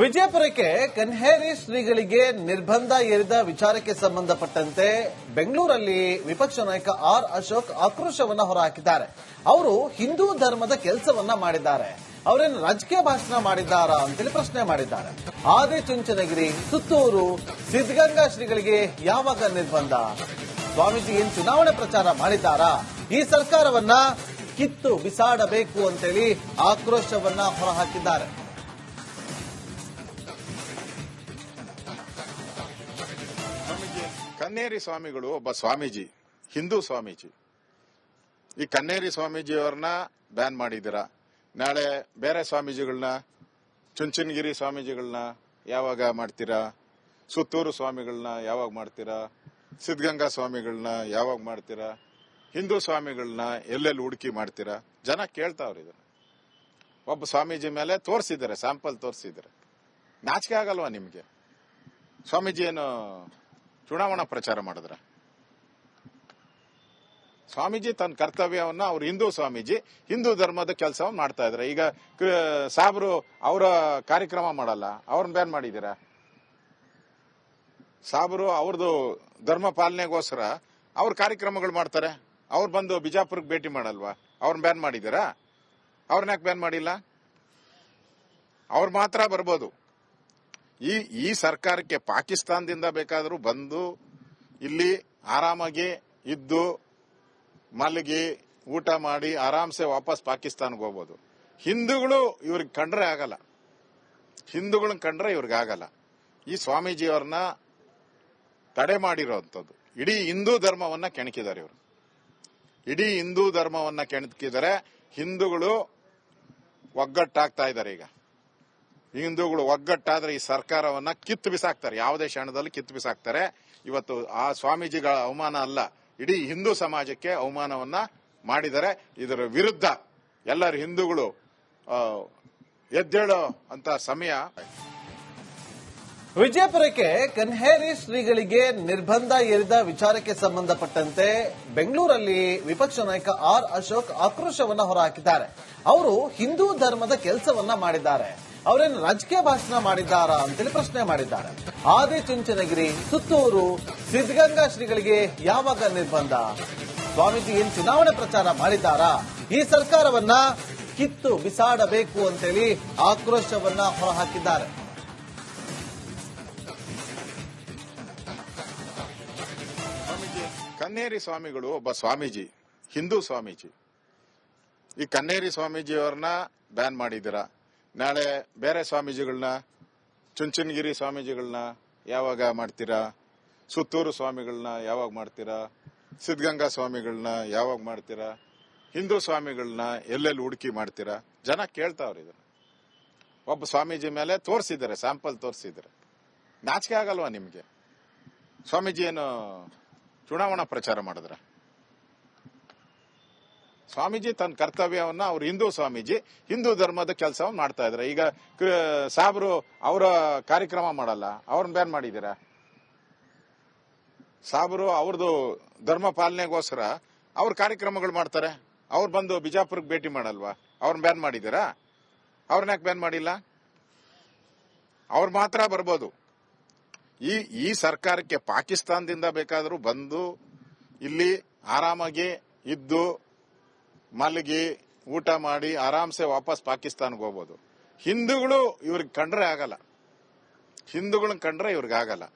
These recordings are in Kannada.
ವಿಜಯಪುರಕ್ಕೆ ಕನ್ಹೇರಿ ಶ್ರೀಗಳಿಗೆ ನಿರ್ಬಂಧ ಹೇರಿದ ವಿಚಾರಕ್ಕೆ ಸಂಬಂಧಪಟ್ಟಂತೆ ಬೆಂಗಳೂರಲ್ಲಿ ವಿಪಕ್ಷ ನಾಯಕ ಆರ್ ಅಶೋಕ್ ಆಕ್ರೋಶವನ್ನ ಹೊರಹಾಕಿದ್ದಾರೆ. ಅವರು ಹಿಂದೂ ಧರ್ಮದ ಕೆಲಸವನ್ನ ಮಾಡಿದ್ದಾರೆ, ಅವರೇನು ರಾಜಕೀಯ ಭಾಷಣ ಮಾಡಿದ್ದಾರಾ ಅಂತೇಳಿ ಪ್ರಶ್ನೆ ಮಾಡಿದ್ದಾರೆ. ಆದಿಚುಂಚನಗಿರಿ, ಸುತ್ತೂರು, ಸಿದ್ಧಗಂಗಾ ಶ್ರೀಗಳಿಗೆ ಯಾವಾಗ ನಿರ್ಬಂಧ? ಸ್ವಾಮೀಜಿ ಏನ್ ಚುನಾವಣೆ ಪ್ರಚಾರ ಮಾಡಿದ್ದಾರಾ? ಈ ಸರ್ಕಾರವನ್ನ ಕಿತ್ತು ಬಿಸಾಡಬೇಕು ಅಂತೇಳಿ ಆಕ್ರೋಶವನ್ನ ಹೊರಹಾಕಿದ್ದಾರೆ. ಕನ್ನೇರಿ ಸ್ವಾಮಿಗಳು ಒಬ್ಬ ಸ್ವಾಮೀಜಿ, ಹಿಂದೂ ಸ್ವಾಮೀಜಿ. ಈ ಕನ್ನೇರಿ ಸ್ವಾಮೀಜಿಯವ್ರನ್ನ ಬ್ಯಾನ್ ಮಾಡಿದ್ದೀರಾ. ನಾಳೆ ಬೇರೆ ಸ್ವಾಮೀಜಿಗಳನ್ನ, ಚುಂಚನಗಿರಿ ಸ್ವಾಮೀಜಿಗಳನ್ನ ಯಾವಾಗ ಮಾಡ್ತೀರಾ? ಸುತ್ತೂರು ಸ್ವಾಮಿಗಳನ್ನ ಯಾವಾಗ ಮಾಡ್ತೀರಾ? ಸಿದ್ಧಗಂಗಾ ಸ್ವಾಮಿಗಳನ್ನ ಯಾವಾಗ ಮಾಡ್ತೀರಾ? ಹಿಂದೂ ಸ್ವಾಮಿಗಳನ್ನ ಎಲ್ಲೆಲ್ಲಿ ಹುಡುಕಿ ಮಾಡ್ತೀರಾ? ಜನ ಕೇಳ್ತಾವ್ರ. ಇದನ್ನ ಒಬ್ಬ ಸ್ವಾಮೀಜಿ ಮೇಲೆ ತೋರಿಸಿದ್ದಾರೆ, ಸ್ಯಾಂಪಲ್ ತೋರಿಸಿದ್ದಾರೆ. ನಾಚಿಕೆ ಆಗಲ್ವಾ ನಿಮ್ಗೆ? ಸ್ವಾಮೀಜಿ ಏನು ಚುನಾವಣಾ ಪ್ರಚಾರ ಮಾಡಿದ್ರ? ಸ್ವಾಮೀಜಿ ತನ್ನ ಕರ್ತವ್ಯವನ್ನ, ಅವ್ರು ಹಿಂದೂ ಸ್ವಾಮೀಜಿ, ಹಿಂದೂ ಧರ್ಮದ ಕೆಲಸವನ್ನು ಮಾಡ್ತಾ ಇದಾರೆ. ಈಗ ಸಾಬ್ರು ಅವರ ಕಾರ್ಯಕ್ರಮ ಮಾಡಲ್ಲ, ಅವ್ರನ್ನ ಬ್ಯಾನ್ ಮಾಡಿದೀರಾ. ಸಾಬ್ರು ಅವ್ರದ್ದು ಧರ್ಮ ಪಾಲನೆಗೋಸ್ಕರ ಅವ್ರ ಕಾರ್ಯಕ್ರಮಗಳು ಮಾಡ್ತಾರೆ. ಅವ್ರು ಬಂದು ಬಿಜಾಪುರಕ್ಕೆ ಭೇಟಿ ಮಾಡಲ್ವಾ? ಅವ್ರನ್ನ ಬ್ಯಾನ್ ಮಾಡಿದೀರಾ? ಅವ್ರನ್ನ ಯಾಕೆ ಬ್ಯಾನ್ ಮಾಡಿಲ್ಲ? ಅವ್ರು ಮಾತ್ರ ಬರ್ಬೋದು. ಈ ಸರ್ಕಾರಕ್ಕೆ ಪಾಕಿಸ್ತಾನದಿಂದ ಬೇಕಾದರೂ ಬಂದು ಇಲ್ಲಿ ಆರಾಮಾಗಿ ಇದ್ದು ಮಲಗಿ ಊಟ ಮಾಡಿ ಆರಾಮ್ಸೆ ವಾಪಸ್ ಪಾಕಿಸ್ತಾನಕ್ಕೆ ಹೋಗ್ಬೋದು. ಹಿಂದೂಗಳು ಇವ್ರಿಗೆ ಕಂಡ್ರೆ ಆಗಲ್ಲ, ಹಿಂದೂಗಳನ್ನ ಕಂಡ್ರೆ ಇವ್ರಿಗೆ ಆಗಲ್ಲ. ಈ ಸ್ವಾಮೀಜಿಯವ್ರನ್ನ ತಡೆ ಮಾಡಿರೋಂಥದ್ದು ಇಡೀ ಹಿಂದೂ ಧರ್ಮವನ್ನ ಕೆಣಕಿದ್ದಾರೆ. ಇವರು ಇಡೀ ಹಿಂದೂ ಧರ್ಮವನ್ನ ಕೆಣಕಿದ್ದಾರೆ. ಹಿಂದೂಗಳು ಒಗ್ಗಟ್ಟಾಗ್ತಾ ಇದ್ದಾರೆ. ಈಗ ಹಿಂದೂಗಳು ಒಗ್ಗಟ್ಟಾದ್ರೆ ಈ ಸರ್ಕಾರವನ್ನ ಕಿತ್ತು ಬಿಸಾಕ್ತಾರೆ, ಯಾವುದೇ ಕ್ಷಣದಲ್ಲಿ ಕಿತ್ತು ಬಿಸಾಕ್ತಾರೆ. ಇವತ್ತು ಆ ಸ್ವಾಮೀಜಿಗಳ ಅವಮಾನ ಅಲ್ಲ, ಇಡೀ ಹಿಂದೂ ಸಮಾಜಕ್ಕೆ ಅವಮಾನವನ್ನ ಮಾಡಿದರೆ. ಇದರ ವಿರುದ್ಧ ಎಲ್ಲರೂ ಹಿಂದೂಗಳು ಎದ್ದೇಳೋ ಅಂತ ಸಮಯ. ವಿಜಯಪುರಕ್ಕೆ ಕನ್ಹೇರಿ ಶ್ರೀಗಳಿಗೆ ನಿರ್ಬಂಧ ಹೇರಿದ ವಿಚಾರಕ್ಕೆ ಸಂಬಂಧಪಟ್ಟಂತೆ ಬೆಂಗಳೂರಲ್ಲಿ ವಿಪಕ್ಷ ನಾಯಕ ಆರ್ ಅಶೋಕ್ ಆಕ್ರೋಶವನ್ನ ಹೊರಹಾಕಿದ್ದಾರೆ. ಅವರು ಹಿಂದೂ ಧರ್ಮದ ಕೆಲಸವನ್ನ ಮಾಡಿದ್ದಾರೆ, ಅವರೇನು ರಾಜಕೀಯ ಭಾಷಣ ಮಾಡಿದ್ದಾರಾ ಅಂತೇಳಿ ಪ್ರಶ್ನೆ ಮಾಡಿದ್ದಾರೆ. ಆದಿಚುಂಚನಗಿರಿ, ಸುತ್ತೂರು, ಸಿದ್ಧಗಂಗಾ ಶ್ರೀಗಳಿಗೆ ಯಾವಾಗ ನಿರ್ಬಂಧ? ಸ್ವಾಮೀಜಿ ಏನ್ ಚುನಾವಣೆ ಪ್ರಚಾರ ಮಾಡಿದ್ದಾರಾ? ಈ ಸರ್ಕಾರವನ್ನ ಕಿತ್ತು ಬಿಸಾಡಬೇಕು ಅಂತೇಳಿ ಆಕ್ರೋಶವನ್ನ ಹೊರಹಾಕಿದ್ದಾರೆ. ಕನ್ನೇರಿ ಸ್ವಾಮಿಗಳು ಒಬ್ಬ ಸ್ವಾಮೀಜಿ, ಹಿಂದೂ ಸ್ವಾಮೀಜಿ. ಈ ಕನ್ನೇರಿ ಸ್ವಾಮೀಜಿಯವ್ರನ್ನ ಬ್ಯಾನ್ ಮಾಡಿದ್ದೀರಾ. ನಾಳೆ ಬೇರೆ ಸ್ವಾಮೀಜಿಗಳನ್ನ, ಚುಂಚನಗಿರಿ ಸ್ವಾಮೀಜಿಗಳನ್ನ ಯಾವಾಗ ಮಾಡ್ತೀರಾ? ಸುತ್ತೂರು ಸ್ವಾಮಿಗಳನ್ನ ಯಾವಾಗ ಮಾಡ್ತೀರಾ? ಸಿದ್ಧಗಂಗಾ ಸ್ವಾಮಿಗಳನ್ನ ಯಾವಾಗ ಮಾಡ್ತೀರಾ? ಹಿಂದೂ ಸ್ವಾಮಿಗಳನ್ನ ಎಲ್ಲೆಲ್ಲಿ ಹುಡುಕಿ ಮಾಡ್ತೀರಾ? ಜನ ಕೇಳ್ತಾವ್ರ. ಇದನ್ನ ಒಬ್ಬ ಸ್ವಾಮೀಜಿ ಮೇಲೆ ತೋರಿಸಿದ್ದಾರೆ, ಸ್ಯಾಂಪಲ್ ತೋರಿಸಿದ್ದಾರೆ. ನಾಚಿಕೆ ಆಗಲ್ವಾ ನಿಮ್ಗೆ? ಸ್ವಾಮೀಜಿ ಏನು ಚುನಾವಣಾ ಪ್ರಚಾರ ಮಾಡಿದ್ರ? ಸ್ವಾಮೀಜಿ ತನ್ನ ಕರ್ತವ್ಯವನ್ನ, ಅವ್ರು ಹಿಂದೂ ಸ್ವಾಮೀಜಿ, ಹಿಂದೂ ಧರ್ಮದ ಕೆಲಸವನ್ನು ಮಾಡ್ತಾ ಇದಾರೆ. ಈಗ ಸಾಬ್ರು ಅವರ ಕಾರ್ಯಕ್ರಮ ಮಾಡಲ್ಲ, ಅವ್ರನ್ನ ಬ್ಯಾನ್ ಮಾಡಿದೀರಾ. ಸಾಬ್ರು ಅವ್ರದ್ದು ಧರ್ಮ ಪಾಲನೆಗೋಸ್ಕರ ಅವ್ರ ಕಾರ್ಯಕ್ರಮಗಳು ಮಾಡ್ತಾರೆ. ಅವ್ರು ಬಂದು ಬಿಜಾಪುರಕ್ಕೆ ಭೇಟಿ ಮಾಡಲ್ವಾ? ಅವ್ರನ್ನ ಬ್ಯಾನ್ ಮಾಡಿದೀರಾ. ಅವ್ರನ್ನ ಯಾಕೆ ಬ್ಯಾನ್ ಮಾಡಿಲ್ಲ? ಅವ್ರು ಮಾತ್ರ ಬರ್ಬೋದು. ಈ ಸರ್ಕಾರಕ್ಕೆ ಪಾಕಿಸ್ತಾನದಿಂದ ಬೇಕಾದರೂ ಬಂದು ಇಲ್ಲಿ ಆರಾಮಾಗಿ ಇದ್ದು ಮಲಗಿ ಊಟ ಮಾಡಿ ಆರಾಮ್ಸೆ ವಾಪಸ್ ಪಾಕಿಸ್ತಾನಕ್ಕೆ ಹೋಗ್ಬೋದು. ಹಿಂದೂಗಳು ಇವ್ರಿಗೆ ಕಂಡ್ರೆ ಆಗಲ್ಲ, ಹಿಂದೂಗಳನ್ನ ಕಂಡ್ರೆ ಇವ್ರಿಗೆ ಆಗಲ್ಲ.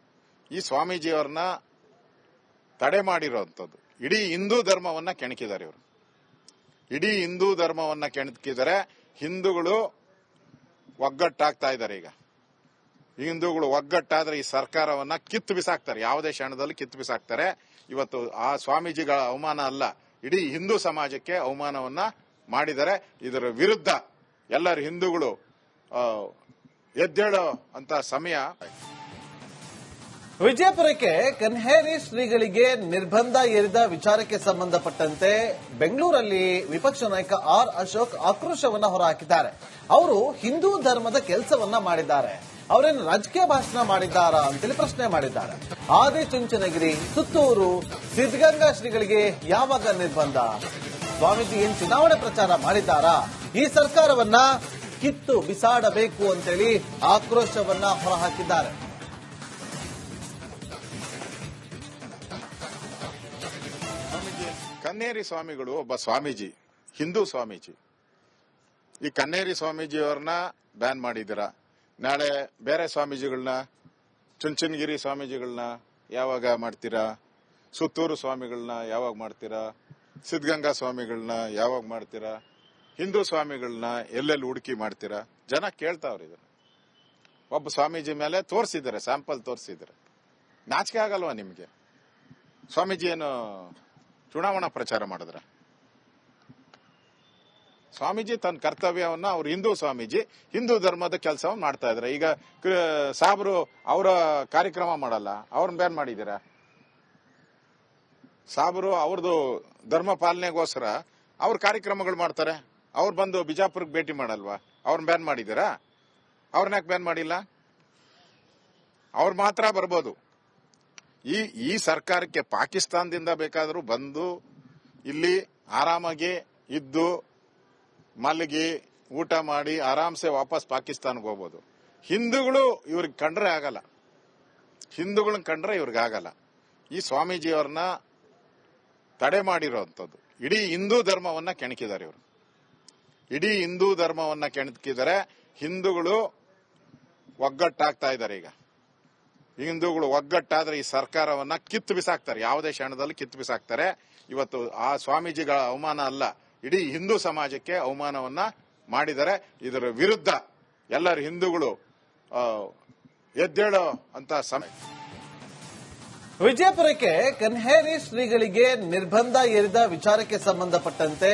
ಈ ಸ್ವಾಮೀಜಿಯವ್ರನ್ನ ತಡೆ ಮಾಡಿರೋಂಥದ್ದು ಇಡೀ ಹಿಂದೂ ಧರ್ಮವನ್ನ ಕೆಣಕಿದ್ದಾರೆ. ಇವರು ಇಡೀ ಹಿಂದೂ ಧರ್ಮವನ್ನ ಕೆಣಕಿದ್ದಾರೆ. ಹಿಂದೂಗಳು ಒಗ್ಗಟ್ಟಾಗ್ತಾ ಇದ್ದಾರೆ. ಈಗ ಹಿಂದೂಗಳು ಒಗ್ಗಟ್ಟಾದ್ರೆ ಈ ಸರ್ಕಾರವನ್ನ ಕಿತ್ತು ಬಿಸಾಕ್ತಾರೆ, ಯಾವುದೇ ಕ್ಷಣದಲ್ಲಿ ಕಿತ್ತು ಬಿಸಾಕ್ತಾರೆ. ಇವತ್ತು ಆ ಸ್ವಾಮೀಜಿಗಳ ಅವಮಾನ ಅಲ್ಲ, ಇಡೀ ಹಿಂದೂ ಸಮಾಜಕ್ಕೆ ಅವಮಾನವನ್ನ ಮಾಡಿದರೆ. ಇದರ ವಿರುದ್ಧ ಎಲ್ಲರೂ ಹಿಂದೂಗಳು ಎದ್ದೇಳೋ ಅಂತ ಸಮಯ. ವಿಜಯಪುರಕ್ಕೆ ಕನ್ಹೇರಿ ಶ್ರೀಗಳಿಗೆ ನಿರ್ಬಂಧ ಹೇರಿದ ವಿಚಾರಕ್ಕೆ ಸಂಬಂಧಪಟ್ಟಂತೆ ಬೆಂಗಳೂರಲ್ಲಿ ವಿಪಕ್ಷ ನಾಯಕ ಆರ್ ಅಶೋಕ್ ಆಕ್ರೋಶವನ್ನ ಹೊರಹಾಕಿದ್ದಾರೆ. ಅವರು ಹಿಂದೂ ಧರ್ಮದ ಕೆಲಸವನ್ನ ಮಾಡಿದ್ದಾರೆ, ಅವರೇನು ರಾಜಕೀಯ ಭಾಷಣ ಮಾಡಿದ್ದಾರಾ ಅಂತೇಳಿ ಪ್ರಶ್ನೆ ಮಾಡಿದ್ದಾರೆ. ಆದಿಚುಂಚನಗಿರಿ, ಸುತ್ತೂರು, ಸಿದ್ಧಗಂಗಾ ಶ್ರೀಗಳಿಗೆ ಯಾವಾಗ ನಿರ್ಬಂಧ? ಸ್ವಾಮೀಜಿ ಏನ್ ಚುನಾವಣೆ ಪ್ರಚಾರ ಮಾಡಿದ್ದಾರಾ? ಈ ಸರ್ಕಾರವನ್ನ ಕಿತ್ತು ಬಿಸಾಡಬೇಕು ಅಂತೇಳಿ ಆಕ್ರೋಶವನ್ನ ಹೊರಹಾಕಿದ್ದಾರೆ. ಕನ್ನೇರಿ ಸ್ವಾಮಿಗಳು ಒಬ್ಬ ಸ್ವಾಮೀಜಿ, ಹಿಂದೂ ಸ್ವಾಮೀಜಿ. ಈ ಕನ್ನೇರಿ ಸ್ವಾಮೀಜಿಯವ್ರನ್ನ ಬ್ಯಾನ್ ಮಾಡಿದ್ದೀರಾ. ನಾಳೆ ಬೇರೆ ಸ್ವಾಮೀಜಿಗಳನ್ನ, ಚುಂಚನಗಿರಿ ಸ್ವಾಮೀಜಿಗಳನ್ನ ಯಾವಾಗ ಮಾಡ್ತೀರಾ? ಸುತ್ತೂರು ಸ್ವಾಮಿಗಳನ್ನ ಯಾವಾಗ ಮಾಡ್ತೀರಾ? ಸಿದ್ಧಗಂಗಾ ಸ್ವಾಮಿಗಳನ್ನ ಯಾವಾಗ ಮಾಡ್ತೀರಾ? ಹಿಂದೂ ಸ್ವಾಮಿಗಳನ್ನ ಎಲ್ಲೆಲ್ಲಿ ಹುಡುಕಿ ಮಾಡ್ತೀರಾ? ಜನ ಕೇಳ್ತಾವ್ರಿ. ಇದನ್ನ ಒಬ್ಬ ಸ್ವಾಮೀಜಿ ಮೇಲೆ ತೋರಿಸಿದ್ದಾರೆ, ಸ್ಯಾಂಪಲ್ ತೋರಿಸಿದ್ದಾರೆ. ನಾಚಿಕೆ ಆಗಲ್ವಾ ನಿಮ್ಗೆ? ಸ್ವಾಮೀಜಿ ಏನು ಚುನಾವಣಾ ಪ್ರಚಾರ ಮಾಡಿದ್ರ? ಸ್ವಾಮೀಜಿ ತನ್ನ ಕರ್ತವ್ಯವನ್ನ, ಅವ್ರು ಹಿಂದೂ ಸ್ವಾಮೀಜಿ, ಹಿಂದೂ ಧರ್ಮದ ಕೆಲಸವನ್ನು ಮಾಡ್ತಾ ಇದಾರೆ. ಈಗ ಸಾಬ್ರು ಅವರ ಕಾರ್ಯಕ್ರಮ ಮಾಡಲ್ಲ, ಅವ್ರನ್ನ ಬ್ಯಾನ್ ಮಾಡಿದ್ದೀರಾ. ಸಾಬ್ರು ಅವ್ರದ್ದು ಧರ್ಮ ಪಾಲನೆಗೋಸ್ಕರ ಅವ್ರ ಕಾರ್ಯಕ್ರಮಗಳು ಮಾಡ್ತಾರೆ. ಅವ್ರು ಬಂದು ಬಿಜಾಪುರಕ್ಕೆ ಭೇಟಿ ಮಾಡಲ್ವಾ? ಅವ್ರನ್ನ ಬ್ಯಾನ್ ಮಾಡಿದ್ದೀರಾ. ಅವ್ರನ್ನ ಯಾಕೆ ಬ್ಯಾನ್ ಮಾಡಿಲ್ಲ? ಅವ್ರು ಮಾತ್ರ ಬರ್ಬೋದು. ಈ ಸರ್ಕಾರಕ್ಕೆ ಪಾಕಿಸ್ತಾನದಿಂದ ಬೇಕಾದರೂ ಬಂದು ಇಲ್ಲಿ ಆರಾಮಾಗಿ ಇದ್ದು ಮಲಗಿ ಊಟ ಮಾಡಿ ಆರಾಮ್ಸೆ ವಾಪಸ್ ಪಾಕಿಸ್ತಾನಕ್ಕೆ ಹೋಗ್ಬೋದು. ಹಿಂದೂಗಳು ಇವ್ರಿಗೆ ಕಂಡ್ರೆ ಆಗಲ್ಲ. ಹಿಂದೂಗಳನ್ನ ಕಂಡ್ರೆ ಇವ್ರಿಗೆ ಆಗಲ್ಲ. ಈ ಸ್ವಾಮೀಜಿಯವ್ರನ್ನ ತಡೆ ಮಾಡಿರೋಂಥದ್ದು ಇಡೀ ಹಿಂದೂ ಧರ್ಮವನ್ನ ಕೆಣಕಿದ್ದಾರೆ. ಇವರು ಇಡೀ ಹಿಂದೂ ಧರ್ಮವನ್ನ ಕೆಣಕಿದ್ದಾರೆ. ಹಿಂದೂಗಳು ಒಗ್ಗಟ್ಟಾಗ್ತಾ ಇದ್ದಾರೆ. ಈಗ ಹಿಂದೂಗಳು ಒಗ್ಗಟ್ಟಾದ್ರೆ ಈ ಸರ್ಕಾರವನ್ನ ಕಿತ್ತು ಬಿಸಾಕ್ತಾರೆ. ಯಾವುದೇ ಕ್ಷಣದಲ್ಲಿ ಕಿತ್ತು ಬಿಸಾಕ್ತಾರೆ. ಇವತ್ತು ಆ ಸ್ವಾಮೀಜಿಗಳ ಅವಮಾನ ಅಲ್ಲ, ಇಡೀ ಹಿಂದೂ ಸಮಾಜಕ್ಕೆ ಅವಮಾನವನ್ನ ಮಾಡಿದರೆ. ಇದರ ವಿರುದ್ಧ ಎಲ್ಲರೂ ಹಿಂದೂಗಳು ಎದ್ದೇಳೋ ಅಂತ ಸಮಯ. ವಿಜಯಪುರಕ್ಕೆ ಕನ್ಹೇರಿ ಶ್ರೀಗಳಿಗೆ ನಿರ್ಬಂಧ ಹೇರಿದ ವಿಚಾರಕ್ಕೆ ಸಂಬಂಧಪಟ್ಟಂತೆ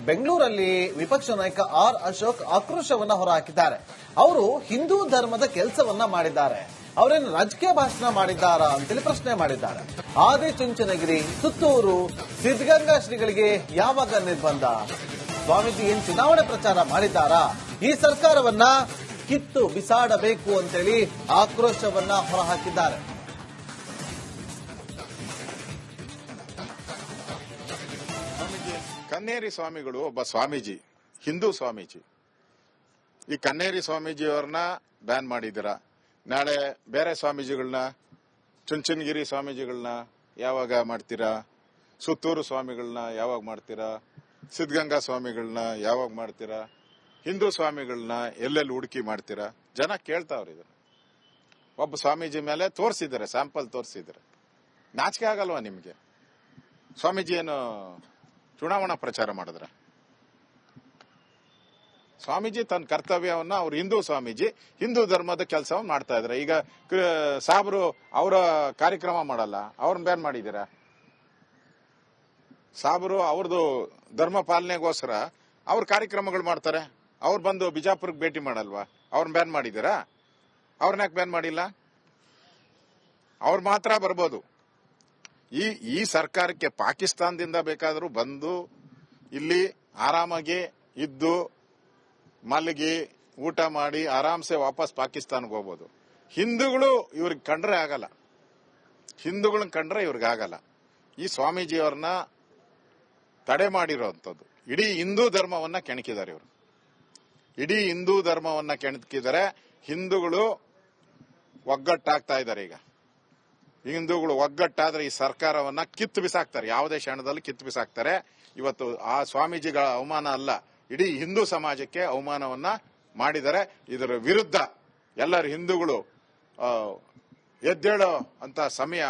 ಬೆಂಗಳೂರಲ್ಲಿ ವಿಪಕ್ಷ ನಾಯಕ ಆರ್ ಅಶೋಕ್ ಆಕ್ರೋಶವನ್ನ ಹೊರಹಾಕಿದ್ದಾರೆ. ಅವರು ಹಿಂದೂ ಧರ್ಮದ ಕೆಲಸವನ್ನ ಮಾಡಿದ್ದಾರೆ, ಅವರೇನು ರಾಜಕೀಯ ಭಾಷಣ ಮಾಡಿದ್ದಾರಾ ಅಂತೇಳಿ ಪ್ರಶ್ನೆ ಮಾಡಿದ್ದಾರೆ. ಆದಿಚುಂಚನಗಿರಿ, ಸುತ್ತೂರು, ಸಿದ್ಧಗಂಗಾ ಶ್ರೀಗಳಿಗೆ ಯಾವಾಗ ನಿರ್ಬಂಧ? ಸ್ವಾಮೀಜಿ ಏನ್ ಚುನಾವಣೆ ಪ್ರಚಾರ ಮಾಡಿದ್ದಾರಾ? ಈ ಸರ್ಕಾರವನ್ನ ಕಿತ್ತು ಬಿಸಾಡಬೇಕು ಅಂತೇಳಿ ಆಕ್ರೋಶವನ್ನ ಹೊರಹಾಕಿದ್ದಾರೆ. ಕನ್ನೇರಿ ಸ್ವಾಮಿಗಳು ಒಬ್ಬ ಸ್ವಾಮೀಜಿ, ಹಿಂದೂ ಸ್ವಾಮೀಜಿ. ಈ ಕನ್ನೇರಿ ಸ್ವಾಮೀಜಿಯವ್ರನ್ನ ಬ್ಯಾನ್ ಮಾಡಿದ್ದೀರಾ. ನಾಳೆ ಬೇರೆ ಸ್ವಾಮೀಜಿಗಳನ್ನ, ಚುಂಚನಗಿರಿ ಸ್ವಾಮೀಜಿಗಳನ್ನ ಯಾವಾಗ ಮಾಡ್ತೀರಾ? ಸುತ್ತೂರು ಸ್ವಾಮಿಗಳನ್ನ ಯಾವಾಗ ಮಾಡ್ತೀರಾ? ಸಿದ್ಧಗಂಗಾ ಸ್ವಾಮಿಗಳನ್ನ ಯಾವಾಗ ಮಾಡ್ತೀರಾ? ಹಿಂದೂ ಸ್ವಾಮಿಗಳನ್ನ ಎಲ್ಲೆಲ್ಲಿ ಹುಡುಕಿ ಮಾಡ್ತೀರಾ? ಜನ ಕೇಳ್ತಾವ್ರಿ. ಇದನ್ನ ಒಬ್ಬ ಸ್ವಾಮೀಜಿ ಮೇಲೆ ತೋರಿಸಿದ್ದಾರೆ, ಸ್ಯಾಂಪಲ್ ತೋರಿಸಿದ್ದಾರೆ. ನಾಚಿಕೆ ಆಗಲ್ವಾ ನಿಮ್ಗೆ? ಸ್ವಾಮೀಜಿ ಏನು ಚುನಾವಣಾ ಪ್ರಚಾರ ಮಾಡಿದ್ರ? ಸ್ವಾಮೀಜಿ ತನ್ನ ಕರ್ತವ್ಯವನ್ನ, ಅವ್ರು ಹಿಂದೂ ಸ್ವಾಮೀಜಿ, ಹಿಂದೂ ಧರ್ಮದ ಕೆಲಸವನ್ನು ಮಾಡ್ತಾ ಇದಾರೆ. ಈಗ ಸಾಬ್ರು ಅವರ ಕಾರ್ಯಕ್ರಮ ಮಾಡಲ್ಲ, ಅವ್ರನ್ನ ಬ್ಯಾನ್ ಮಾಡಿದ್ದೀರಾ. ಸಾಬ್ರು ಅವ್ರದ್ದು ಧರ್ಮ ಪಾಲನೆಗೋಸ್ಕರ ಅವ್ರ ಕಾರ್ಯಕ್ರಮಗಳು ಮಾಡ್ತಾರೆ. ಅವ್ರು ಬಂದು ಬಿಜಾಪುರಕ್ಕೆ ಭೇಟಿ ಮಾಡಲ್ವಾ? ಅವ್ರನ್ನ ಬ್ಯಾನ್ ಮಾಡಿದ್ದೀರಾ. ಅವ್ರನ್ನ ಯಾಕೆ ಬ್ಯಾನ್ ಮಾಡಿಲ್ಲ? ಅವ್ರು ಮಾತ್ರ ಬರ್ಬೋದು. ಈ ಸರ್ಕಾರಕ್ಕೆ ಪಾಕಿಸ್ತಾನದಿಂದ ಬೇಕಾದರೂ ಬಂದು ಇಲ್ಲಿ ಆರಾಮಾಗಿ ಇದ್ದು ಮಲಗಿ ಊಟ ಮಾಡಿ ಆರಾಮ್ಸೆ ವಾಪಸ್ ಪಾಕಿಸ್ತಾನಕ್ಕೆ ಹೋಗ್ಬೋದು. ಹಿಂದೂಗಳು ಇವ್ರಿಗೆ ಕಂಡ್ರೆ ಆಗಲ್ಲ. ಹಿಂದೂಗಳನ್ನ ಕಂಡ್ರೆ ಇವ್ರಿಗೆ ಆಗಲ್ಲ. ಈ ಸ್ವಾಮೀಜಿಯವ್ರನ್ನ ತಡೆ ಮಾಡಿರೋಂಥದ್ದು ಇಡೀ ಹಿಂದೂ ಧರ್ಮವನ್ನ ಕೆಣಕಿದ್ದಾರೆ. ಇವರು ಇಡೀ ಹಿಂದೂ ಧರ್ಮವನ್ನ ಕೆಣಕಿದ್ದಾರೆ. ಹಿಂದೂಗಳು ಒಗ್ಗಟ್ಟಾಗ್ತಾ ಇದ್ದಾರೆ. ಈಗ ಹಿಂದೂಗಳು ಒಗ್ಗಟ್ಟಾದ್ರೆ ಈ ಸರ್ಕಾರವನ್ನ ಕಿತ್ತು ಬಿಸಾಕ್ತಾರೆ. ಯಾವುದೇ ಕ್ಷಣದಲ್ಲಿ ಕಿತ್ತು ಬಿಸಾಕ್ತಾರೆ. ಇವತ್ತು ಆ ಸ್ವಾಮೀಜಿಗಳ ಅವಮಾನ ಅಲ್ಲ, ಇಡೀ ಹಿಂದೂ ಸಮಾಜಕ್ಕೆ ಅವಮಾನವನ್ನ ಮಾಡಿದರೆ. ಇದರ ವಿರುದ್ಧ ಎಲ್ಲರೂ ಹಿಂದೂಗಳು ಎದ್ದೇಳೋ ಅಂತ ಸಮಯ